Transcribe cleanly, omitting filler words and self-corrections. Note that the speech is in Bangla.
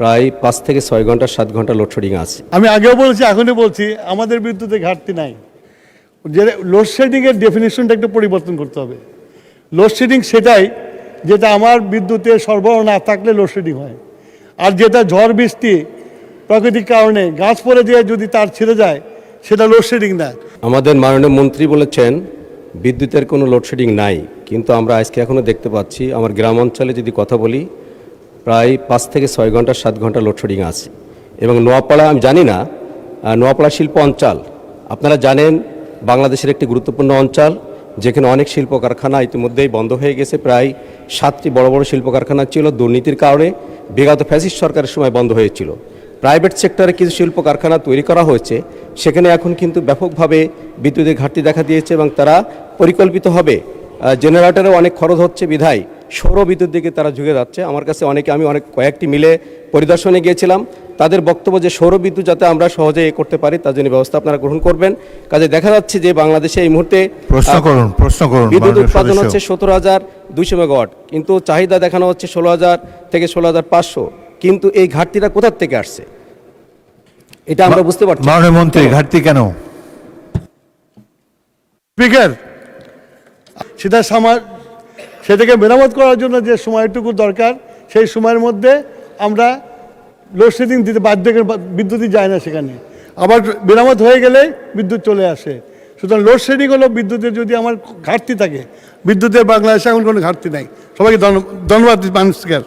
প্রায় 5 থেকে 6 ঘন্টা 7 ঘন্টা লোডশেডিং আছে। আমি আগেও বলছি, এখনই বলছি, আমাদের বিদ্যুতে ঘাটতি নাই। যে লোডশেডিংয়ের ডেফিনেশনটা একটু পরিবর্তন করতে হবে। লোডশেডিং সেটাই যেটা আমার বিদ্যুতের সরবরাহ না থাকলে লোডশেডিং হয়, আর যেটা ঝড় বৃষ্টি প্রাকৃতিক কারণে গাছ পড়ে দিয়ে যদি তার ছিঁড়ে যায় সেটা লোডশেডিং না। আমাদের মাননীয় মন্ত্রী বলেছেন বিদ্যুতের কোনো লোডশেডিং নাই, কিন্তু আমরা আজকে এখনও দেখতে পাচ্ছি আমার গ্রাম অঞ্চলে যদি কথা বলি প্রায় 5 থেকে 6 ঘন্টা 7 ঘন্টা লোডশেডিং আছে। এবং নোয়াপাড়া, আমি জানি না, নোয়াপাড়া শিল্প অঞ্চল আপনারা জানেন বাংলাদেশের একটি গুরুত্বপূর্ণ অঞ্চল, যেখানে অনেক শিল্প কারখানা ইতিমধ্যেই বন্ধ হয়ে গেছে। প্রায় 7টি বড় বড় শিল্প কারখানা ছিল, দুর্নীতির কারণে বিগত ফ্যাসিস্ট সরকারের সময় বন্ধ হয়েছিল। প্রাইভেট সেক্টরে কিছু শিল্প কারখানা তৈরি করা হয়েছে, সেখানে এখন কিন্তু ব্যাপকভাবে বিদ্যুতের ঘাটতি দেখা দিয়েছে এবং তারা পরিকল্পিতভাবে জেনারেটরেও অনেক খরচ হচ্ছে বিধায় সৌর বিদ্যুৎ দিকে তারা ঝুঁকে যাচ্ছে। আমার কাছে আমি কয়েকটি মিলে পরিদর্শনে গিয়েছিলাম, তাদের বক্তব্য যে সৌর বিদ্যুৎ যাতে আমরা সহজে করতে পারি তার জন্য ব্যবস্থা আপনারা গ্রহণ করবেন। কাজে দেখা যাচ্ছে যে বাংলাদেশে এই মুহূর্তে প্রশ্ন করুন বিদ্যুৎ উৎপাদন হচ্ছে 17,200 মেগাওয়াট, কিন্তু চাহিদা দেখানো হচ্ছে 16,000 থেকে 16,500। কিন্তু এই ঘাটতিটা কোথা থেকে আসছে এটা আমরা বুঝতে পারছি। মাননীয় মন্ত্রী, ঘাটতি কেন? স্পিকার, সেটাকে মেরামত করার জন্য যে সময়টুকু দরকার সেই সময়ের মধ্যে আমরা লোডশেডিং দিতে বাধ্য, বিদ্যুৎই যায় না সেখানে, আবার মেরামত হয়ে গেলে বিদ্যুৎ চলে আসে। সুতরাং লোডশেডিং হলো বিদ্যুতের যদি আমার ঘাটতি থাকে, বিদ্যুতের বাংলাদেশে এখন কোনো ঘাটতি নাই। সবাইকে ধন্যবাদ, স্পিকার।